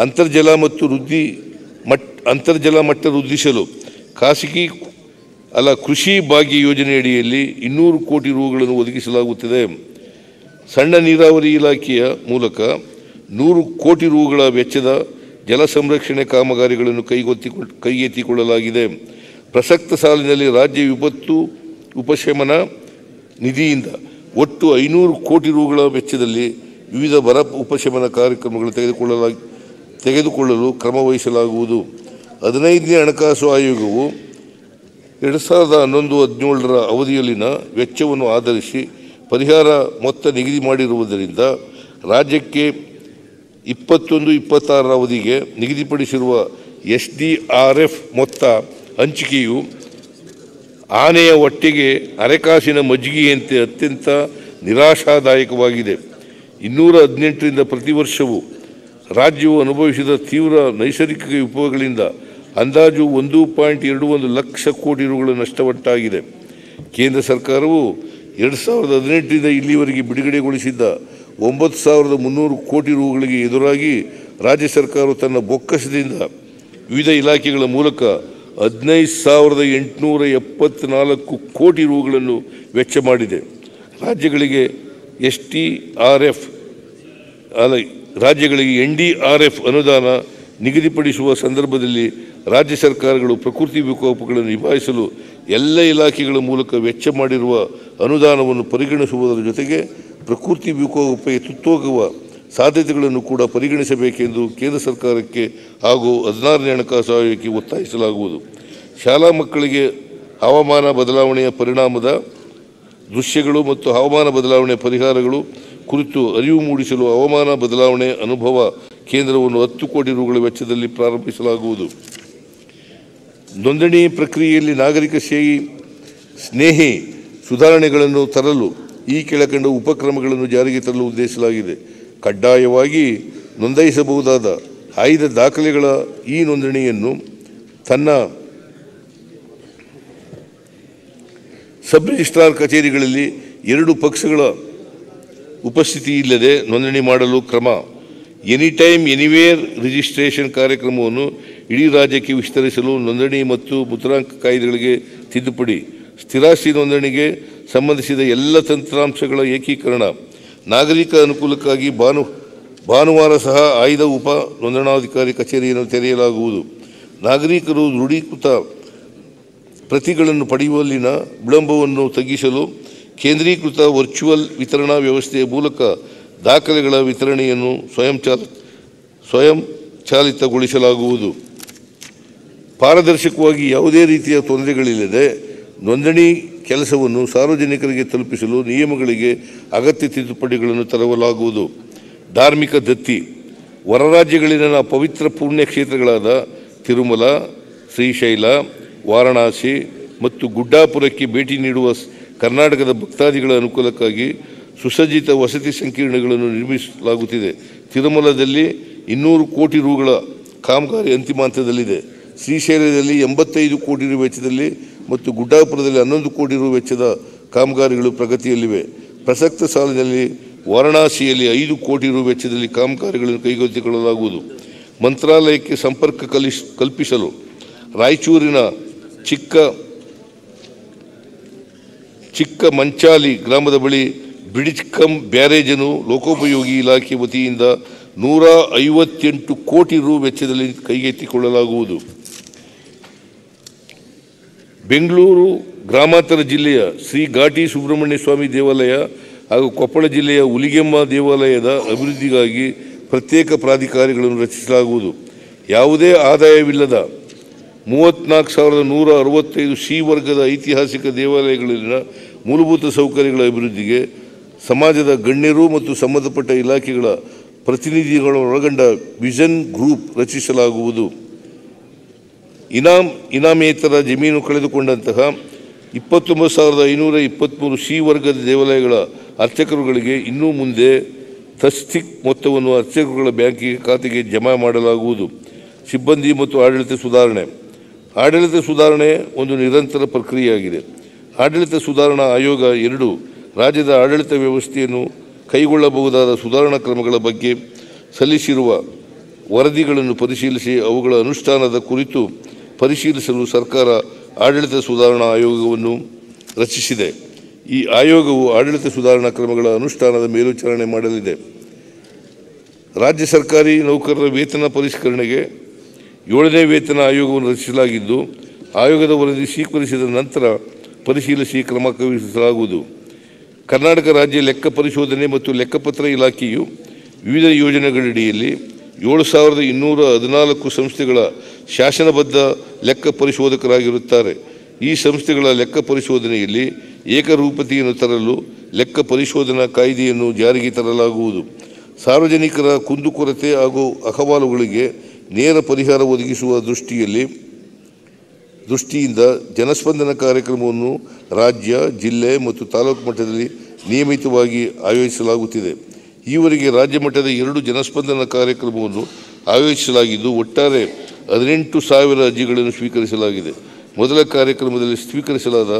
ಅಂತರ್ಜಲ ಮಟ್ಟ ವೃದ್ಧಿಸಲು ಕೃಷಿ ಭಾಗ್ಯ ಯೋಜನೆಯಡಿಯಲ್ಲಿ 200 ಕೋಟಿ ರುಗಳನ್ನು ಒದಗಿಸಲಾಗುತ್ತದೆ. ಸಣ್ಣ ನೀರಾವರಿ ಇಲಾಖೆಯ ಮೂಲಕ 100 ಕೋಟಿ ರುಗಳ ವೆಚ್ಚದ ಜಲ ಸಂರಕ್ಷಣೆ ಕಾಮಗಾರಿಗಳನ್ನು ಕೈಗೆತ್ತಿಕೊಳ್ಳಲಾಗಿದೆ. ಪ್ರಸಕ್ತ ಸಾಲಿನಲ್ಲಿ ರಾಜ್ಯ ವಿಪತ್ತು ಉಪಶಮನ ನಿಧಿಯಿಂದ ಒಟ್ಟು 500 ಕೋಟಿ ರುಗಳ ವೆಚ್ಚದಲ್ಲಿ ವಿವಿಧ ಬರ ಉಪಶಮನ ಕಾರ್ಯಕ್ರಮಗಳು ತೆಗೆದುಕೊಳ್ಳಲು ಕ್ರಮ ವಹಿಸಲಾಗುವುದು. 15ನೇ ಹಣಕಾಸು ಆಯೋಗವು 2011-17ರ ಅವಧಿಯಲ್ಲಿನ ವೆಚ್ಚವನ್ನು ಆಧರಿಸಿ ಪರಿಹಾರ ಮೊತ್ತ ನಿಗದಿ ಮಾಡಿರುವುದರಿಂದ ರಾಜ್ಯಕ್ಕೆ 21-26ರ ಅವಧಿಗೆ ನಿಗದಿಪಡಿಸಿರುವ SDRF ಮೊತ್ತ ಹಂಚಿಕೆಯು ಆನೆಯ ಹೊಟ್ಟೆಗೆ ಅರೆಕಾಸಿನ ಮಜ್ಜಿಗೆಯಂತೆ ಅತ್ಯಂತ ನಿರಾಶಾದಾಯಕವಾಗಿದೆ. 218ರಿಂದ ಪ್ರತಿ ವರ್ಷವೂ ರಾಜ್ಯವು ಅನುಭವಿಸಿದ ತೀವ್ರ ನೈಸರ್ಗಿಕ ವಿಪತ್ತುಗಳಿಂದ ಅಂದಾಜು 1.21 ಲಕ್ಷ ಕೋಟಿ ರುಗಳ ನಷ್ಟವುಂಟಾಗಿದೆ. ಕೇಂದ್ರ ಸರ್ಕಾರವು 2018ರಿಂದ ಇಲ್ಲಿವರೆಗೆ ಬಿಡುಗಡೆಗೊಳಿಸಿದ್ದ 9,300 ಕೋಟಿ ರುಗಳಿಗೆ ಎದುರಾಗಿ ರಾಜ್ಯ ಸರ್ಕಾರವು ತನ್ನ ಬೊಕ್ಕಸದಿಂದ ವಿವಿಧ ಇಲಾಖೆಗಳ ಮೂಲಕ 15,874 ಕೋಟಿ ರುಗಳನ್ನು ವೆಚ್ಚ ಮಾಡಿದೆ. ರಾಜ್ಯಗಳಿಗೆ NDRF ಅನುದಾನ ನಿಗದಿಪಡಿಸುವ ಸಂದರ್ಭದಲ್ಲಿ ರಾಜ್ಯ ಸರ್ಕಾರಗಳು ಪ್ರಕೃತಿ ವಿಕೋಪಗಳನ್ನು ನಿಭಾಯಿಸಲು ಎಲ್ಲ ಇಲಾಖೆಗಳ ಮೂಲಕ ವೆಚ್ಚ ಮಾಡಿರುವ ಅನುದಾನವನ್ನು ಪರಿಗಣಿಸುವುದರ ಜೊತೆಗೆ ಪ್ರಕೃತಿ ವಿಕೋಪಕ್ಕೆ ತುತ್ತಾಗುವ ಸಾಧ್ಯತೆಗಳನ್ನು ಕೂಡ ಪರಿಗಣಿಸಬೇಕೆಂದು ಕೇಂದ್ರ ಸರ್ಕಾರಕ್ಕೆ ಹಾಗೂ 16ನೇ ಹಣಕಾಸು ಆಯೋಗಕ್ಕೆ ಒತ್ತಾಯಿಸಲಾಗುವುದು. ಶಾಲಾ ಮಕ್ಕಳಿಗೆ ಹವಾಮಾನ ಬದಲಾವಣೆಯ ಪರಿಣಾಮದ ದೃಶ್ಯಗಳು ಮತ್ತು ಹವಾಮಾನ ಬದಲಾವಣೆ ಪರಿಹಾರಗಳು ಕುರಿತು ಅರಿವು ಮೂಡಿಸಲು ಹವಾಮಾನ ಬದಲಾವಣೆ ಅನುಭವ ಕೇಂದ್ರವನ್ನು 10 ಕೋಟಿ ರುಗಳ ವೆಚ್ಚದಲ್ಲಿ ಪ್ರಾರಂಭಿಸಲಾಗುವುದು. ನೋಂದಣಿ ಪ್ರಕ್ರಿಯೆಯಲ್ಲಿ ನಾಗರಿಕ ಸ್ನೇಹಿ ಸುಧಾರಣೆಗಳನ್ನು ತರಲು ಈ ಕೆಳಕಂಡ ಉಪಕ್ರಮಗಳನ್ನು ಜಾರಿಗೆ ತರಲು ಉದ್ದೇಶಿಸಲಾಗಿದೆ. ಕಡ್ಡಾಯವಾಗಿ ನೋಂದಾಯಿಸಬಹುದಾದ ಆಯ್ದ ದಾಖಲೆಗಳ ಈ ನೋಂದಣಿಯನ್ನು ತನ್ನ ಸಬ್ ರಿಜಿಸ್ಟ್ರಾರ್ ಕಚೇರಿಗಳಲ್ಲಿ 2 ಪಕ್ಷಗಳ ಉಪಸ್ಥಿತಿ ಇಲ್ಲದೆ ನೋಂದಣಿ ಮಾಡಲು ಕ್ರಮ. ಎನಿಟೈಮ್ ಎನಿವೇರ್ ರಿಜಿಸ್ಟ್ರೇಷನ್ ಕಾರ್ಯಕ್ರಮವನ್ನು ಇಡೀ ರಾಜ್ಯಕ್ಕೆ ವಿಸ್ತರಿಸಲು ನೋಂದಣಿ ಮತ್ತು ಮುದ್ರಾಂಕ ಕಾಯ್ದೆಗಳಿಗೆ ತಿದ್ದುಪಡಿ. ಸ್ಥಿರಾಸ್ತಿ ನೋಂದಣಿಗೆ ಸಂಬಂಧಿಸಿದ ಎಲ್ಲ ತಂತ್ರಾಂಶಗಳ ಏಕೀಕರಣ. ನಾಗರಿಕ ಅನುಕೂಲಕ್ಕಾಗಿ ಭಾನುವಾರ ಸಹ ಆಯ್ದ ಉಪ ನೋಂದಣಾಧಿಕಾರಿ ಕಚೇರಿಯನ್ನು ತೆರೆಯಲಾಗುವುದು. ನಾಗರಿಕರು ದೃಢೀಕೃತ ಪ್ರತಿಗಳನ್ನು ಪಡೆಯುವಲ್ಲಿನ ವಿಳಂಬವನ್ನು ತಗ್ಗಿಸಲು ಕೇಂದ್ರೀಕೃತ ವರ್ಚುವಲ್ ವಿತರಣಾ ವ್ಯವಸ್ಥೆಯ ಮೂಲಕ ದಾಖಲೆಗಳ ವಿತರಣೆಯನ್ನು ಸ್ವಯಂಚಾಲಿತಗೊಳಿಸಲಾಗುವುದು. ಪಾರದರ್ಶಕವಾಗಿ ಯಾವುದೇ ರೀತಿಯ ತೊಂದರೆಗಳಿಲ್ಲದೆ ನೋಂದಣಿ ಕೆಲಸವನ್ನು ಸಾರ್ವಜನಿಕರಿಗೆ ತಲುಪಿಸಲು ನಿಯಮಗಳಿಗೆ ಅಗತ್ಯ ತಿದ್ದುಪಡಿಗಳನ್ನು ತರಲಾಗುವುದು. ಧಾರ್ಮಿಕ ದತ್ತಿ. ಹೊರ ರಾಜ್ಯಗಳಲ್ಲಿನ ಪವಿತ್ರ ಪುಣ್ಯಕ್ಷೇತ್ರಗಳಾದ ತಿರುಮಲ, ಶ್ರೀಶೈಲ, ವಾರಣಾಸಿ ಮತ್ತು ಗುಡ್ಡಾಪುರಕ್ಕೆ ಭೇಟಿ ನೀಡುವ ಕರ್ನಾಟಕದ ಭಕ್ತಾದಿಗಳ ಅನುಕೂಲಕ್ಕಾಗಿ ಸುಸಜ್ಜಿತ ವಸತಿ ಸಂಕೀರ್ಣಗಳನ್ನು ನಿರ್ಮಿಸಲಾಗುತ್ತಿದೆ. ತಿರುಮಲದಲ್ಲಿ 200 ಕೋಟಿ ರುಗಳ ಕಾಮಗಾರಿ ಅಂತಿಮ ಹಂತದಲ್ಲಿದೆ. ಶ್ರೀಶೈಲದಲ್ಲಿ 85 ಕೋಟಿ ರು ವೆಚ್ಚದಲ್ಲಿ ಮತ್ತು ಗುಡ್ಡಾಪುರದಲ್ಲಿ 11 ಕೋಟಿ ರು ವೆಚ್ಚದ ಕಾಮಗಾರಿಗಳು ಪ್ರಗತಿಯಲ್ಲಿವೆ. ಪ್ರಸಕ್ತ ಸಾಲಿನಲ್ಲಿ ವಾರಣಾಸಿಯಲ್ಲಿ 5 ಕೋಟಿ ರು ವೆಚ್ಚದಲ್ಲಿ ಕಾಮಗಾರಿಗಳನ್ನು ಕೈಗೆತ್ತಿಕೊಳ್ಳಲಾಗುವುದು. ಮಂತ್ರಾಲಯಕ್ಕೆ ಸಂಪರ್ಕ ಕಲ್ಪಿಸಲು ರಾಯಚೂರಿನ ಚಿಕ್ಕ ಮಂಚಾಲಿ ಗ್ರಾಮದ ಬಳಿ ಬ್ರಿಡ್ಜ್ ಕಮ್ ಬ್ಯಾರೇಜನ್ನು ಲೋಕೋಪಯೋಗಿ ಇಲಾಖೆ ವತಿಯಿಂದ 158 ಕೋಟಿ ರು ವೆಚ್ಚದಲ್ಲಿ ಕೈಗೆತ್ತಿಕೊಳ್ಳಲಾಗುವುದು. ಬೆಂಗಳೂರು ಗ್ರಾಮಾಂತರ ಜಿಲ್ಲೆಯ ಶ್ರೀ ಘಾಟಿ ಸುಬ್ರಹ್ಮಣ್ಯ ಸ್ವಾಮಿ ದೇವಾಲಯ ಹಾಗೂ ಕೊಪ್ಪಳ ಜಿಲ್ಲೆಯ ಹುಲಿಗೆಮ್ಮ ದೇವಾಲಯದ ಅಭಿವೃದ್ಧಿಗಾಗಿ ಪ್ರತ್ಯೇಕ ಪ್ರಾಧಿಕಾರಗಳನ್ನು ರಚಿಸಲಾಗುವುದು. ಯಾವುದೇ ಆದಾಯವಿಲ್ಲದ 34,165 ಸಿ ವರ್ಗದ ಐತಿಹಾಸಿಕ ದೇವಾಲಯಗಳಲ್ಲಿನ ಮೂಲಭೂತ ಸೌಕರ್ಯಗಳ ಅಭಿವೃದ್ಧಿಗೆ ಸಮಾಜದ ಗಣ್ಯರು ಮತ್ತು ಸಂಬಂಧಪಟ್ಟ ಇಲಾಖೆಗಳ ಪ್ರತಿನಿಧಿಗಳನ್ನು ಒಳಗೊಂಡ ವಿಷನ್ ಗ್ರೂಪ್ ರಚಿಸಲಾಗುವುದು. ಇನಾಮೇತರ ಜಮೀನು ಕಳೆದುಕೊಂಡಂತಹ 29,523 ಸಿ ವರ್ಗದ ದೇವಾಲಯಗಳ ಅರ್ಚಕರುಗಳಿಗೆ ಇನ್ನು ಮುಂದೆ ತಸ್ತಿಕ್ ಮೊತ್ತವನ್ನು ಅರ್ಚಕರುಗಳ ಬ್ಯಾಂಕಿಗೆ ಖಾತೆಗೆ ಜಮಾ ಮಾಡಲಾಗುವುದು. ಸಿಬ್ಬಂದಿ ಮತ್ತು ಆಡಳಿತ ಸುಧಾರಣೆ. ಆಡಳಿತ ಸುಧಾರಣೆ ಒಂದು ನಿರಂತರ ಪ್ರಕ್ರಿಯೆಯಾಗಿದೆ. ಆಡಳಿತ ಸುಧಾರಣಾ ಆಯೋಗ 2 ರಾಜ್ಯದ ಆಡಳಿತ ವ್ಯವಸ್ಥೆಯನ್ನು ಕೈಗೊಳ್ಳಬಹುದಾದ ಸುಧಾರಣಾ ಕ್ರಮಗಳ ಬಗ್ಗೆ ಸಲ್ಲಿಸಿರುವ ವರದಿಗಳನ್ನು ಪರಿಶೀಲಿಸಿ ಅವುಗಳ ಅನುಷ್ಠಾನದ ಕುರಿತು ಪರಿಶೀಲಿಸಲು ಸರ್ಕಾರ ಆಡಳಿತ ಸುಧಾರಣಾ ಆಯೋಗವನ್ನು ರಚಿಸಿದೆ. ಈ ಆಯೋಗವು ಆಡಳಿತ ಸುಧಾರಣಾ ಕ್ರಮಗಳ ಅನುಷ್ಠಾನದ ಮೇಲ್ವಿಚಾರಣೆ ಮಾಡಲಿದೆ. ರಾಜ್ಯ ಸರ್ಕಾರಿ ನೌಕರರ ವೇತನ ಪರಿಷ್ಕರಣೆಗೆ 7ನೇ ವೇತನ ಆಯೋಗವನ್ನು ರಚಿಸಲಾಗಿದ್ದು, ಆಯೋಗದ ವರದಿ ಸ್ವೀಕರಿಸಿದ ನಂತರ ಪರಿಶೀಲಿಸಿ ಕ್ರಮ ಕೈಗೊಳ್ಳಲಾಗುವುದು. ಕರ್ನಾಟಕ ರಾಜ್ಯ ಲೆಕ್ಕ ಪರಿಶೋಧನೆ ಮತ್ತು ಲೆಕ್ಕಪತ್ರ ಇಲಾಖೆಯು ವಿವಿಧ ಯೋಜನೆಗಳಡಿಯಲ್ಲಿ 7,214 ಸಂಸ್ಥೆಗಳ ಶಾಸನಬದ್ಧ ಲೆಕ್ಕ ಪರಿಶೋಧಕರಾಗಿರುತ್ತಾರೆ. ಈ ಸಂಸ್ಥೆಗಳ ಲೆಕ್ಕ ಪರಿಶೋಧನೆಯಲ್ಲಿ ಏಕರೂಪತೆಯನ್ನು ತರಲು ಲೆಕ್ಕ ಪರಿಶೋಧನಾ ಕಾಯ್ದೆಯನ್ನು ಜಾರಿಗೆ ತರಲಾಗುವುದು. ಸಾರ್ವಜನಿಕರ ಕುಂದುಕೊರತೆ ಹಾಗೂ ಅಹವಾಲುಗಳಿಗೆ ನೇರ ಪರಿಹಾರ ಒದಗಿಸುವ ದೃಷ್ಟಿಯಿಂದ ಜನಸ್ಪಂದನ ಕಾರ್ಯಕ್ರಮವನ್ನು ರಾಜ್ಯ, ಜಿಲ್ಲೆ ಮತ್ತು ತಾಲೂಕು ಮಟ್ಟದಲ್ಲಿ ನಿಯಮಿತವಾಗಿ ಆಯೋಜಿಸಲಾಗುತ್ತಿದೆ. ಈವರೆಗೆ ರಾಜ್ಯ ಮಟ್ಟದ 2 ಜನಸ್ಪಂದನ ಕಾರ್ಯಕ್ರಮವನ್ನು ಆಯೋಜಿಸಲಾಗಿದ್ದು, ಒಟ್ಟಾರೆ 18,000 ಅರ್ಜಿಗಳನ್ನು ಸ್ವೀಕರಿಸಲಾಗಿದೆ. ಮೊದಲ ಕಾರ್ಯಕ್ರಮದಲ್ಲಿ ಸ್ವೀಕರಿಸಲಾದ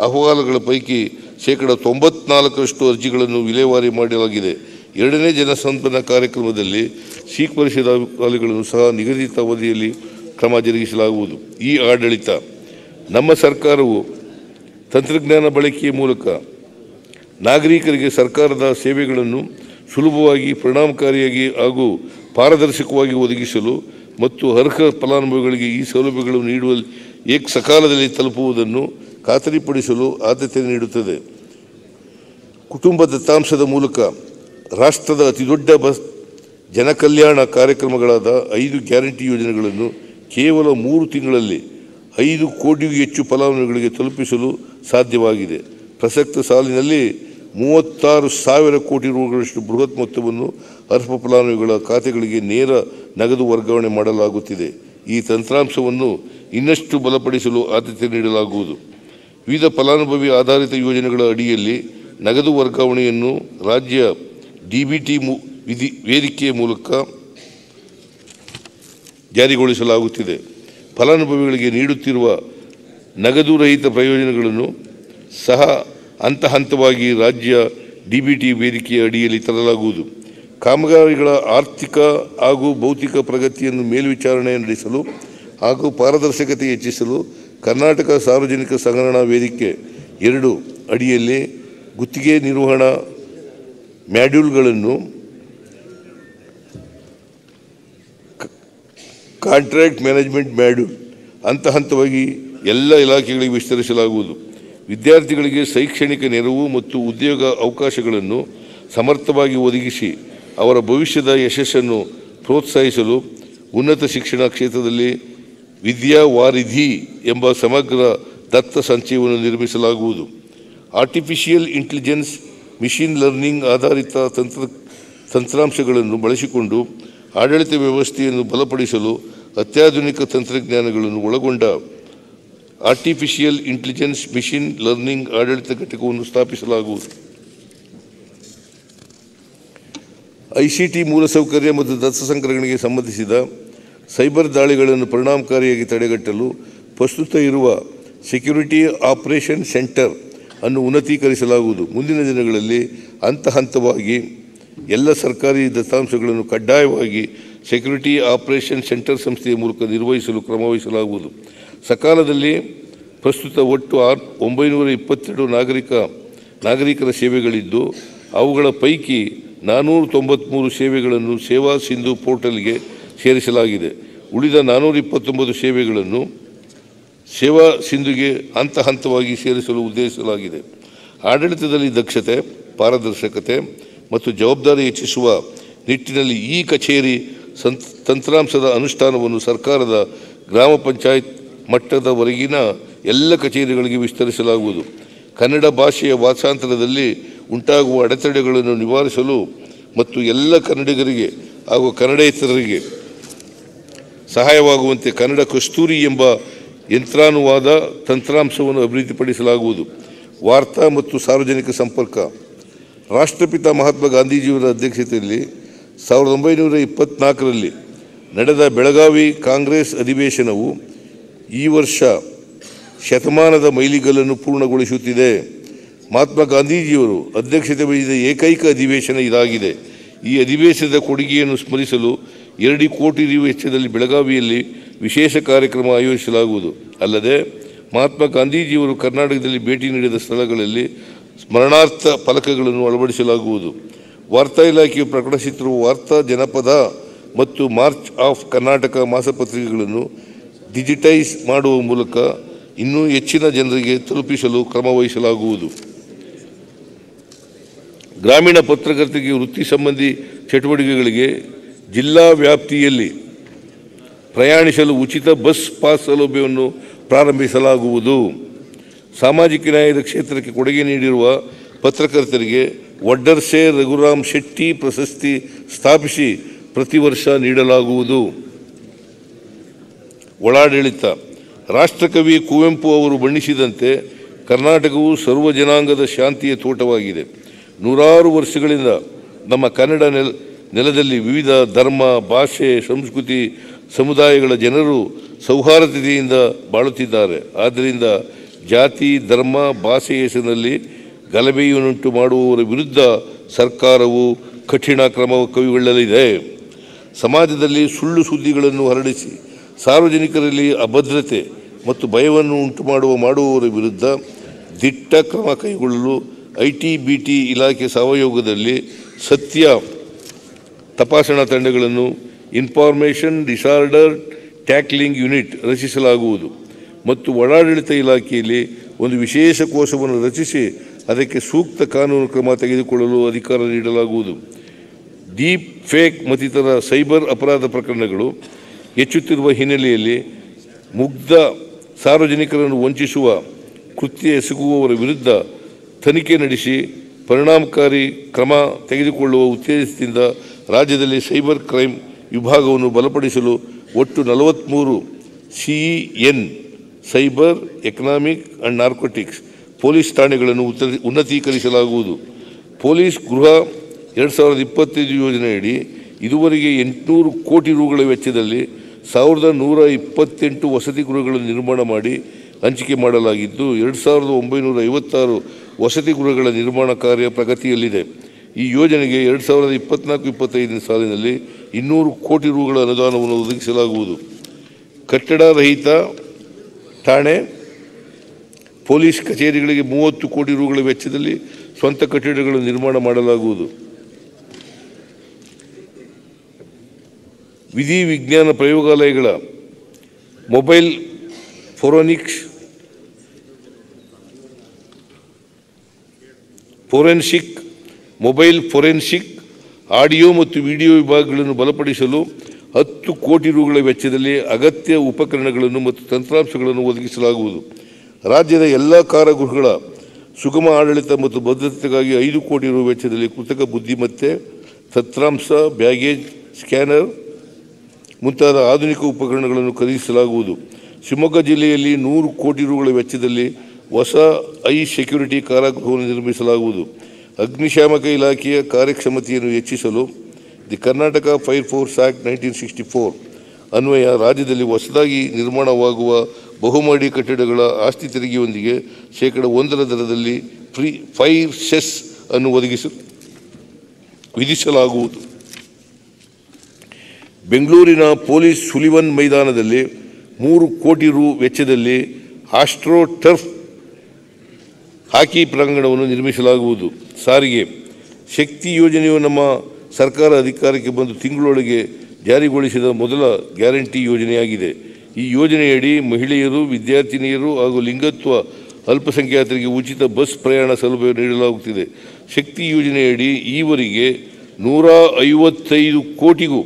ಅಹವಾಲುಗಳ ಪೈಕಿ 94% ಅರ್ಜಿಗಳನ್ನು ವಿಲೇವಾರಿ ಮಾಡಲಾಗಿದೆ. 2ನೇ ಜನಸ್ಪಂದನ ಕಾರ್ಯಕ್ರಮದಲ್ಲಿ ಸ್ವೀಕರಿಸಿದ ಅಹವಾಲುಗಳನ್ನು ಸಹ ನಿಗದಿತ ಅವಧಿಯಲ್ಲಿ ಕ್ರಮ ಜರುಗಿಸಲಾಗುವುದು. ಈ ಆಡಳಿತ ನಮ್ಮ ಸರ್ಕಾರವು ತಂತ್ರಜ್ಞಾನ ಬಳಕೆಯ ಮೂಲಕ ನಾಗರಿಕರಿಗೆ ಸರ್ಕಾರದ ಸೇವೆಗಳನ್ನು ಸುಲಭವಾಗಿ, ಪರಿಣಾಮಕಾರಿಯಾಗಿ ಹಾಗೂ ಪಾರದರ್ಶಕವಾಗಿ ಒದಗಿಸಲು ಮತ್ತು ಅರ್ಹ ಫಲಾನುಭವಿಗಳಿಗೆ ಈ ಸೌಲಭ್ಯಗಳನ್ನು ನೀಡುವಲ್ಲಿ ಸಕಾಲದಲ್ಲಿ ತಲುಪುವುದನ್ನು ಖಾತರಿಪಡಿಸಲು ಆದ್ಯತೆ ನೀಡುತ್ತದೆ. ಕುಟುಂಬ ದತ್ತಾಂಶದ ಮೂಲಕ ರಾಷ್ಟ್ರದ ಅತಿದೊಡ್ಡ ಜನಕಲ್ಯಾಣ ಕಾರ್ಯಕ್ರಮಗಳಾದ 5 ಗ್ಯಾರಂಟಿ ಯೋಜನೆಗಳನ್ನು ಕೇವಲ 3 ತಿಂಗಳಲ್ಲಿ 5 ಕೋಟಿಗೂ ಹೆಚ್ಚು ಫಲಾನುಭವಿಗಳಿಗೆ ತಲುಪಿಸಲು ಸಾಧ್ಯವಾಗಿದೆ. ಪ್ರಸಕ್ತ ಸಾಲಿನಲ್ಲಿ 36,000 ಕೋಟಿ ರೂಗಳಷ್ಟು ಬೃಹತ್ ಮೊತ್ತವನ್ನು ಅರ್ಹ ಫಲಾನುಭವಿಗಳ ಖಾತೆಗಳಿಗೆ ನೇರ ನಗದು ವರ್ಗಾವಣೆ ಮಾಡಲಾಗುತ್ತಿದೆ. ಈ ತಂತ್ರಾಂಶವನ್ನು ಇನ್ನಷ್ಟು ಬಲಪಡಿಸಲು ಆದ್ಯತೆ ನೀಡಲಾಗುವುದು. ವಿವಿಧ ಫಲಾನುಭವಿ ಆಧಾರಿತ ಯೋಜನೆಗಳ ಅಡಿಯಲ್ಲಿ ನಗದು ವರ್ಗಾವಣೆಯನ್ನು ರಾಜ್ಯ DBT ವೇದಿಕೆಯ ಮೂಲಕ ಜಾರಿಗೊಳಿಸಲಾಗುತ್ತಿದೆ. ಫಲಾನುಭವಿಗಳಿಗೆ ನೀಡುತ್ತಿರುವ ನಗದು ರಹಿತ ಪ್ರಯೋಜನಗಳನ್ನು ಸಹ ಹಂತವಾಗಿ ರಾಜ್ಯ DBT ವೇದಿಕೆಯ ಅಡಿಯಲ್ಲಿ ತರಲಾಗುವುದು. ಕಾಮಗಾರಿಗಳ ಆರ್ಥಿಕ ಹಾಗೂ ಭೌತಿಕ ಪ್ರಗತಿಯನ್ನು ಮೇಲ್ವಿಚಾರಣೆ ನಡೆಸಲು ಹಾಗೂ ಪಾರದರ್ಶಕತೆ ಹೆಚ್ಚಿಸಲು ಕರ್ನಾಟಕ ಸಾರ್ವಜನಿಕ ಸಂಗ್ರಹಣಾ ವೇದಿಕೆ 2 ಅಡಿಯಲ್ಲಿ ಗುತ್ತಿಗೆ ನಿರ್ವಹಣಾ ಮಾಡ್ಯೂಲ್ಗಳನ್ನು ಕಾಂಟ್ರಾಕ್ಟ್ ಮ್ಯಾನೇಜ್ಮೆಂಟ್ ಮಾಡ್ಯೂಲ್ ಹಂತವಾಗಿ ಎಲ್ಲ ಇಲಾಖೆಗಳಿಗೆ ವಿಸ್ತರಿಸಲಾಗುವುದು. ವಿದ್ಯಾರ್ಥಿಗಳಿಗೆ ಶೈಕ್ಷಣಿಕ ನೆರವು ಮತ್ತು ಉದ್ಯೋಗ ಅವಕಾಶಗಳನ್ನು ಸಮರ್ಥವಾಗಿ ಒದಗಿಸಿ ಅವರ ಭವಿಷ್ಯದ ಯಶಸ್ಸನ್ನು ಪ್ರೋತ್ಸಾಹಿಸಲು ಉನ್ನತ ಶಿಕ್ಷಣ ಕ್ಷೇತ್ರದಲ್ಲಿ ವಿದ್ಯಾವಾರಿಧಿ ಎಂಬ ಸಮಗ್ರ ದತ್ತ ಸಂಚಯವನ್ನು ನಿರ್ಮಿಸಲಾಗುವುದು. ಆರ್ಟಿಫಿಷಿಯಲ್ ಇಂಟೆಲಿಜೆನ್ಸ್, ಮಿಷಿನ್ ಲರ್ನಿಂಗ್ ಆಧಾರಿತ ತಂತ್ರಾಂಶಗಳನ್ನು ಬಳಸಿಕೊಂಡು ಆಡಳಿತ ವ್ಯವಸ್ಥೆಯನ್ನು ಬಲಪಡಿಸಲು ಅತ್ಯಾಧುನಿಕ ತಂತ್ರಜ್ಞಾನಗಳನ್ನು ಒಳಗೊಂಡ ಆರ್ಟಿಫಿಷಿಯಲ್ ಇಂಟೆಲಿಜೆನ್ಸ್ ಮಿಷಿನ್ ಲರ್ನಿಂಗ್ ಆಡಳಿತ ಘಟಕವನ್ನು ಸ್ಥಾಪಿಸಲಾಗುವುದು. ICT ಮೂಲಸೌಕರ್ಯ ಮತ್ತು ದತ್ತ ಸಂಗ್ರಹಣೆಗೆ ಸಂಬಂಧಿಸಿದ ಸೈಬರ್ ದಾಳಿಗಳನ್ನು ಪರಿಣಾಮಕಾರಿಯಾಗಿ ತಡೆಗಟ್ಟಲು ಪ್ರಸ್ತುತ ಇರುವ ಸೆಕ್ಯೂರಿಟಿ ಆಪರೇಷನ್ ಸೆಂಟರ್ ಅನ್ನು ಉನ್ನತೀಕರಿಸಲಾಗುವುದು. ಮುಂದಿನ ದಿನಗಳಲ್ಲಿ ಹಂತವಾಗಿ ಎಲ್ಲ ಸರ್ಕಾರಿ ದತ್ತಾಂಶಗಳನ್ನು ಕಡ್ಡಾಯವಾಗಿ ಸೆಕ್ಯೂರಿಟಿ ಆಪರೇಷನ್ ಸೆಂಟರ್ ಸಂಸ್ಥೆಯ ಮೂಲಕ ನಿರ್ವಹಿಸಲು ಕ್ರಮವಹಿಸಲಾಗುವುದು. ಸಕಾಲದಲ್ಲಿ ಪ್ರಸ್ತುತ ಒಟ್ಟು 922 ನಾಗರಿಕರ ಸೇವೆಗಳಿದ್ದು, ಅವುಗಳ ಪೈಕಿ 493 ಸೇವೆಗಳನ್ನು ಸೇವಾ ಸಿಂಧು ಪೋರ್ಟಲ್ಗೆ ಸೇರಿಸಲಾಗಿದೆ. ಉಳಿದ 429 ಸೇವೆಗಳನ್ನು ಸೇವಾ ಸಿಂಧುಗೆ ಹಂತವಾಗಿ ಸೇರಿಸಲು ಉದ್ದೇಶಿಸಲಾಗಿದೆ. ಆಡಳಿತದಲ್ಲಿ ದಕ್ಷತೆ, ಪಾರದರ್ಶಕತೆ ಮತ್ತು ಜವಾಬ್ದಾರಿ ಹೆಚ್ಚಿಸುವ ನಿಟ್ಟಿನಲ್ಲಿ ಈ ಕಚೇರಿ ತಂತ್ರಾಂಶದ ಅನುಷ್ಠಾನವನ್ನು ಸರ್ಕಾರದ ಗ್ರಾಮ ಪಂಚಾಯತ್ ಮಟ್ಟದವರೆಗಿನ ಎಲ್ಲ ಕಚೇರಿಗಳಿಗೆ ವಿಸ್ತರಿಸಲಾಗುವುದು. ಕನ್ನಡ ಭಾಷೆಯ ಭಾಷಾಂತರದಲ್ಲಿ ಉಂಟಾಗುವ ಅಡೆತಡೆಗಳನ್ನು ನಿವಾರಿಸಲು ಮತ್ತು ಎಲ್ಲ ಕನ್ನಡಿಗರಿಗೆ ಹಾಗೂ ಕನ್ನಡೇತರರಿಗೆ ಸಹಾಯವಾಗುವಂತೆ ಕನ್ನಡ ಕಸ್ತೂರಿ ಎಂಬ ಯಂತ್ರಾನುವಾದ ತಂತ್ರಾಂಶವನ್ನು ಅಭಿವೃದ್ಧಿಪಡಿಸಲಾಗುವುದು. ವಾರ್ತಾ ಮತ್ತು ಸಾರ್ವಜನಿಕ ಸಂಪರ್ಕ. ರಾಷ್ಟ್ರಪಿತ ಮಹಾತ್ಮ ಗಾಂಧೀಜಿಯವರ ಅಧ್ಯಕ್ಷತೆಯಲ್ಲಿ 1924ರಲ್ಲಿ ನಡೆದ ಬೆಳಗಾವಿ ಕಾಂಗ್ರೆಸ್ ಅಧಿವೇಶನವು ಈ ವರ್ಷ ಶತಮಾನದ ಮೈಲಿಗಲ್ಲನ್ನು ಪೂರ್ಣಗೊಳಿಸುತ್ತಿದೆ. ಮಹಾತ್ಮ ಗಾಂಧೀಜಿಯವರು ಅಧ್ಯಕ್ಷತೆ ವಹಿಸಿದ ಏಕೈಕ ಅಧಿವೇಶನ ಇದಾಗಿದೆ. ಈ ಅಧಿವೇಶನದ ಕೊಡುಗೆಯನ್ನು ಸ್ಮರಿಸಲು 2 ಕೋಟಿ ರು ವೆಚ್ಚದಲ್ಲಿ ಬೆಳಗಾವಿಯಲ್ಲಿ ವಿಶೇಷ ಕಾರ್ಯಕ್ರಮ ಆಯೋಜಿಸಲಾಗುವುದು. ಅಲ್ಲದೆ ಮಹಾತ್ಮ ಗಾಂಧೀಜಿಯವರು ಕರ್ನಾಟಕದಲ್ಲಿ ಭೇಟಿ ನೀಡಿದ ಸ್ಥಳಗಳಲ್ಲಿ ಸ್ಮರಣಾರ್ಥ ಫಲಕಗಳನ್ನು ಅಳವಡಿಸಲಾಗುವುದು. ವಾರ್ತಾ ಇಲಾಖೆಯು ಪ್ರಕಟಿಸುತ್ತಿರುವ ವಾರ್ತಾ ಜನಪದ ಮತ್ತು ಮಾರ್ಚ್ ಆಫ್ ಕರ್ನಾಟಕ ಮಾಸಪತ್ರಿಕೆಗಳನ್ನು ಡಿಜಿಟೈಸ್ ಮಾಡುವ ಮೂಲಕ ಇನ್ನೂ ಹೆಚ್ಚಿನ ಜನರಿಗೆ ತಲುಪಿಸಲು ಕ್ರಮ ವಹಿಸಲಾಗುವುದು. ಗ್ರಾಮೀಣ ಪತ್ರಕರ್ತರಿಗೆ ವೃತ್ತಿ ಸಂಬಂಧಿ ಚಟುವಟಿಕೆಗಳಿಗೆ ಜಿಲ್ಲಾ ವ್ಯಾಪ್ತಿಯಲ್ಲಿ ಪ್ರಯಾಣಿಸಲು ಉಚಿತ ಬಸ್ ಪಾಸ್ ಸೌಲಭ್ಯವನ್ನು ಪ್ರಾರಂಭಿಸಲಾಗುವುದು. ಸಾಮಾಜಿಕ ನ್ಯಾಯದ ಕ್ಷೇತ್ರಕ್ಕೆ ಕೊಡುಗೆ ನೀಡಿರುವ ಪತ್ರಕರ್ತರಿಗೆ ವಡ್ಡರ್ಸೆ ರಘುರಾಮ್ ಶೆಟ್ಟಿ ಪ್ರಶಸ್ತಿ ಸ್ಥಾಪಿಸಿ ಪ್ರತಿ ವರ್ಷ ನೀಡಲಾಗುವುದು. ಒಳಾಡಳಿತ. ರಾಷ್ಟ್ರಕವಿ ಕುವೆಂಪು ಅವರು ಬಣ್ಣಿಸಿದಂತೆ ಕರ್ನಾಟಕವು ಸರ್ವ ಜನಾಂಗದ ಶಾಂತಿಯ ತೋಟವಾಗಿದೆ. ನೂರಾರು ವರ್ಷಗಳಿಂದ ನಮ್ಮ ಕನ್ನಡ ನೆಲದಲ್ಲಿ ವಿವಿಧ ಧರ್ಮ, ಭಾಷೆ, ಸಂಸ್ಕೃತಿ, ಸಮುದಾಯಗಳ ಜನರು ಸೌಹಾರ್ದತೆಯಿಂದ ಬಾಳುತ್ತಿದ್ದಾರೆ. ಆದ್ದರಿಂದ ಜಾತಿ, ಧರ್ಮ, ಭಾಷೆಯ ಹೆಸರಿನಲ್ಲಿ ಗಲಭೆಯನ್ನುಂಟು ಮಾಡುವವರ ವಿರುದ್ಧ ಸರ್ಕಾರವು ಕಠಿಣ ಕ್ರಮ ಕೈಗೊಳ್ಳಲಿದೆ. ಸಮಾಜದಲ್ಲಿ ಸುಳ್ಳು ಸುದ್ದಿಗಳನ್ನು ಹರಡಿಸಿ ಸಾರ್ವಜನಿಕರಲ್ಲಿ ಅಭದ್ರತೆ ಮತ್ತು ಭಯವನ್ನು ಉಂಟು ಮಾಡುವವರ ವಿರುದ್ಧ ದಿಟ್ಟ ಕ್ರಮ ಕೈಗೊಳ್ಳಲು ಐಟಿ-ಬಿಟಿ ಇಲಾಖೆ ಸಹಯೋಗದಲ್ಲಿ ಸತ್ಯ ತಪಾಸಣಾ ತಂಡಗಳನ್ನು ಇನ್ಫಾರ್ಮೇಷನ್ ಡಿಸಾರ್ಡರ್ ಟ್ಯಾಕ್ಲಿಂಗ್ ಯೂನಿಟ್ ರಚಿಸಲಾಗುವುದು ಮತ್ತು ಒಳಾಡಳಿತ ಇಲಾಖೆಯಲ್ಲಿ ಒಂದು ವಿಶೇಷ ಕೋಶವನ್ನು ರಚಿಸಿ ಅದಕ್ಕೆ ಸೂಕ್ತ ಕಾನೂನು ಕ್ರಮ ತೆಗೆದುಕೊಳ್ಳಲು ಅಧಿಕಾರ ನೀಡಲಾಗುವುದು. ಡೀಪ್ ಫೇಕ್ ಮತ್ತಿತರ ಸೈಬರ್ ಅಪರಾಧ ಪ್ರಕರಣಗಳು ಹೆಚ್ಚುತ್ತಿರುವ ಹಿನ್ನೆಲೆಯಲ್ಲಿ ಮುಗ್ಧ ಸಾರ್ವಜನಿಕರನ್ನು ವಂಚಿಸುವ ಕೃತ್ಯ ಎಸಗುವವರ ವಿರುದ್ಧ ತನಿಖೆ ನಡೆಸಿ ಪರಿಣಾಮಕಾರಿ ಕ್ರಮ ತೆಗೆದುಕೊಳ್ಳುವ ಉದ್ದೇಶದಿಂದ ರಾಜ್ಯದಲ್ಲಿ ಸೈಬರ್ ಕ್ರೈಮ್ ವಿಭಾಗವನ್ನು ಬಲಪಡಿಸಲು ಒಟ್ಟು 43 CEN cyber, economic and narcotics police ಠಾಣೆಗಳನ್ನು ಉನ್ನತೀಕರಿಸಲಾಗುವುದು. ಪೊಲೀಸ್ ಗೃಹ 2025 ಯೋಜನೆಯಡಿ ಇದುವರೆಗೆ 800 ಕೋಟಿ ರುಗಳ ವೆಚ್ಚದಲ್ಲಿ 1128 ವಸತಿ ಗೃಹಗಳನ್ನು ನಿರ್ಮಾಣ ಮಾಡಿ ಹಂಚಿಕೆ ಮಾಡಲಾಗಿದ್ದು 2956 ವಸತಿ ಗೃಹಗಳ ನಿರ್ಮಾಣ ಕಾರ್ಯ ಪ್ರಗತಿಯಲ್ಲಿದೆ. ಈ ಯೋಜನೆಗೆ 2024-25 ಸಾಲಿನಲ್ಲಿ 200 ಕೋಟಿ ರುಗಳ ಅನುದಾನವನ್ನು ಒದಗಿಸಲಾಗುವುದು. ಕಟ್ಟಡ ರಹಿತ ಠಾಣೆ, ಪೊಲೀಸ್ ಕಚೇರಿಗಳಿಗೆ 30 ಕೋಟಿ ರುಗಳ ವೆಚ್ಚದಲ್ಲಿ ಸ್ವಂತ ಕಟ್ಟಡಗಳನ್ನು ನಿರ್ಮಾಣ ಮಾಡಲಾಗುವುದು. ವಿಧಿ ವಿಜ್ಞಾನ ಪ್ರಯೋಗಾಲಯಗಳ ಮೊಬೈಲ್ ಫೋರೆನ್ಸಿಕ್ ಆಡಿಯೋ ಮತ್ತು ವಿಡಿಯೋ ವಿಭಾಗಗಳನ್ನು ಬಲಪಡಿಸಲು 10 ಕೋಟಿ ರುಗಳ ವೆಚ್ಚದಲ್ಲಿ ಅಗತ್ಯ ಉಪಕರಣಗಳನ್ನು ಮತ್ತು ತಂತ್ರಾಂಶಗಳನ್ನು ಒದಗಿಸಲಾಗುವುದು. ರಾಜ್ಯದ ಎಲ್ಲ ಕಾರಾಗೃಹಗಳ ಸುಗಮ ಆಡಳಿತ ಮತ್ತು ಭದ್ರತೆಗಾಗಿ 5 ಕೋಟಿ ರು ವೆಚ್ಚದಲ್ಲಿ ಕೃತಕ ಬುದ್ಧಿಮತ್ತೆ, ತಂತ್ರಾಂಶ, ಬ್ಯಾಗೇಜ್ ಸ್ಕ್ಯಾನರ್ ಮುಂತಾದ ಆಧುನಿಕ ಉಪಕರಣಗಳನ್ನು ಖರೀದಿಸಲಾಗುವುದು. ಶಿವಮೊಗ್ಗ ಜಿಲ್ಲೆಯಲ್ಲಿ 100 ಕೋಟಿ ರುಗಳ ವೆಚ್ಚದಲ್ಲಿ ಹೊಸ ಸೆಕ್ಯೂರಿಟಿ ಕಾರಾಗೃಹವನ್ನು ನಿರ್ಮಿಸಲಾಗುವುದು. ಅಗ್ನಿಶಾಮಕ ಇಲಾಖೆಯ ಕಾರ್ಯಕ್ಷಮತೆಯನ್ನು ಹೆಚ್ಚಿಸಲು the Karnataka fire force act 1964 ಅನ್ವಯ ರಾಜ್ಯದಲ್ಲಿ ಹೊಸದಾಗಿ ನಿರ್ಮಾಣವಾಗುವ ಬಹುಮಹಡಿ ಕಟ್ಟಡಗಳ ಆಸ್ತಿ ತೆರಿಗೆಯೊಂದಿಗೆ 1% ದರದಲ್ಲಿ ಫೈರ್ ಸೆಸ್ ಅನ್ನು ವಿಧಿಸಲಾಗುವುದು. ಬೆಂಗಳೂರಿನ ಪೊಲೀಸ್ ಸುಲಿವನ್ ಮೈದಾನದಲ್ಲಿ 3 ಕೋಟಿ ರು ವೆಚ್ಚದಲ್ಲಿ ಆಸ್ಟ್ರೋ ಟರ್ಫ್ ಹಾಕಿ ಪ್ರಾಂಗಣವನ್ನು ನಿರ್ಮಿಸಲಾಗುವುದು. ಸಾರಿಗೆ. ಶಕ್ತಿ ಯೋಜನೆಯು ನಮ್ಮ ಸರ್ಕಾರ ಅಧಿಕಾರಕ್ಕೆ ಬಂದು ತಿಂಗಳೊಳಗೆ ಜಾರಿಗೊಳಿಸಿದ ಮೊದಲ ಗ್ಯಾರಂಟಿ ಯೋಜನೆಯಾಗಿದೆ. ಈ ಯೋಜನೆಯಡಿ ಮಹಿಳೆಯರು, ವಿದ್ಯಾರ್ಥಿನಿಯರು ಹಾಗೂ ಲಿಂಗತ್ವ ಅಲ್ಪಸಂಖ್ಯಾತರಿಗೆ ಉಚಿತ ಬಸ್ ಪ್ರಯಾಣ ಸೌಲಭ್ಯ ನೀಡಲಾಗುತ್ತಿದೆ. ಶಕ್ತಿ ಯೋಜನೆಯಡಿ ಈವರೆಗೆ 155 ಕೋಟಿಗೂ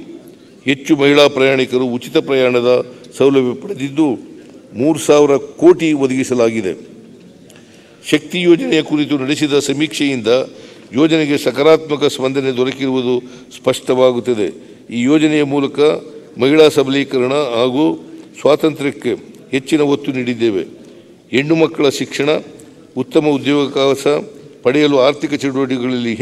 ಹೆಚ್ಚು ಮಹಿಳಾ ಪ್ರಯಾಣಿಕರು ಉಚಿತ ಪ್ರಯಾಣದ ಸೌಲಭ್ಯ ಪಡೆದಿದ್ದು 3000 ಕೋಟಿ ಒದಗಿಸಲಾಗಿದೆ. ಶಕ್ತಿ ಯೋಜನೆಯ ಕುರಿತು ನಡೆಸಿದ ಸಮೀಕ್ಷೆಯಿಂದ ಯೋಜನೆಗೆ ಸಕಾರಾತ್ಮಕ ಸ್ಪಂದನೆ ದೊರಕಿರುವುದು ಸ್ಪಷ್ಟವಾಗುತ್ತದೆ. ಈ ಯೋಜನೆಯ ಮೂಲಕ ಮಹಿಳಾ ಸಬಲೀಕರಣ ಹಾಗೂ ಸ್ವಾತಂತ್ರ್ಯಕ್ಕೆ ಹೆಚ್ಚಿನ ಒತ್ತು ನೀಡಿದ್ದೇವೆ. ಹೆಣ್ಣು ಮಕ್ಕಳ ಶಿಕ್ಷಣ, ಉತ್ತಮ ಉದ್ಯೋಗಾವಕಾಶ ಪಡೆಯಲು ಆರ್ಥಿಕ ಚಟುವಟಿಕೆಗಳಲ್ಲಿ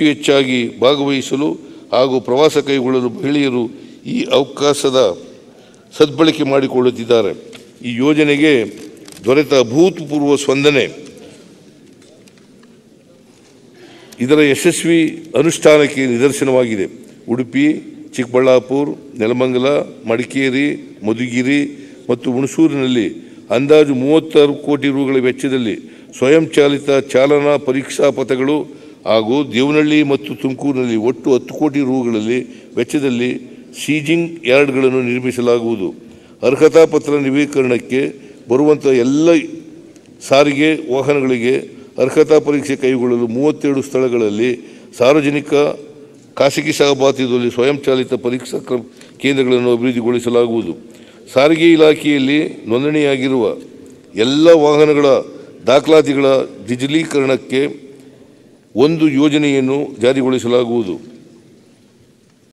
ಹೆಚ್ಚಾಗಿ ಭಾಗವಹಿಸಲು ಹಾಗೂ ಪ್ರವಾಸ ಕೈಗೊಳ್ಳಲು ಮಹಿಳೆಯರು ಈ ಅವಕಾಶದ ಸದ್ಬಳಕೆ ಮಾಡಿಕೊಳ್ಳುತ್ತಿದ್ದಾರೆ. ಈ ಯೋಜನೆಗೆ ದೊರೆತ ಅಭೂತಪೂರ್ವ ಸ್ಪಂದನೆ ಇದರ ಯಶಸ್ವಿ ಅನುಷ್ಠಾನಕ್ಕೆ ನಿದರ್ಶನವಾಗಿದೆ. ಉಡುಪಿ, ಚಿಕ್ಕಬಳ್ಳಾಪುರ, ನೆಲಮಂಗಲ, ಮಡಿಕೇರಿ, ಮಧುಗಿರಿ ಮತ್ತು ಹುಣಸೂರಿನಲ್ಲಿ ಅಂದಾಜು 36 ಕೋಟಿ ರುಗಳ ವೆಚ್ಚದಲ್ಲಿ ಸ್ವಯಂ ಚಾಲಿತ ಚಾಲನಾ ಪರೀಕ್ಷಾ ಪಥಗಳು ಹಾಗೂ ದೇವನಹಳ್ಳಿ ಮತ್ತು ತುಮಕೂರಿನಲ್ಲಿ ಒಟ್ಟು 10 ಕೋಟಿ ರುಗಳಲ್ಲಿ ವೆಚ್ಚದಲ್ಲಿ ಸೀಜಿಂಗ್ ಯಾರ್ಡ್ಗಳನ್ನು ನಿರ್ಮಿಸಲಾಗುವುದು. ಅರ್ಹತಾ ಪತ್ರ ನವೀಕರಣಕ್ಕೆ ಬರುವಂಥ ಎಲ್ಲ ಸಾರಿಗೆ ವಾಹನಗಳಿಗೆ ಅರ್ಹತಾ ಪರೀಕ್ಷೆ ಕೈಗೊಳ್ಳಲು 32 ಸ್ಥಳಗಳಲ್ಲಿ ಸಾರ್ವಜನಿಕ ಖಾಸಗಿ ಸಹಭಾಗಿತ್ವದಲ್ಲಿ ಸ್ವಯಂ ಚಾಲಿತ ಪರೀಕ್ಷಾ ಕೇಂದ್ರಗಳನ್ನು ಅಭಿವೃದ್ಧಿಗೊಳಿಸಲಾಗುವುದು. ಸಾರಿಗೆ ಇಲಾಖೆಯಲ್ಲಿ ನೋಂದಣಿಯಾಗಿರುವ ಎಲ್ಲ ವಾಹನಗಳ ದಾಖಲಾತಿಗಳ ಡಿಜಿಟಲೀಕರಣಕ್ಕೆ ಒಂದು ಯೋಜನೆಯನ್ನು ಜಾರಿಗೊಳಿಸಲಾಗುವುದು.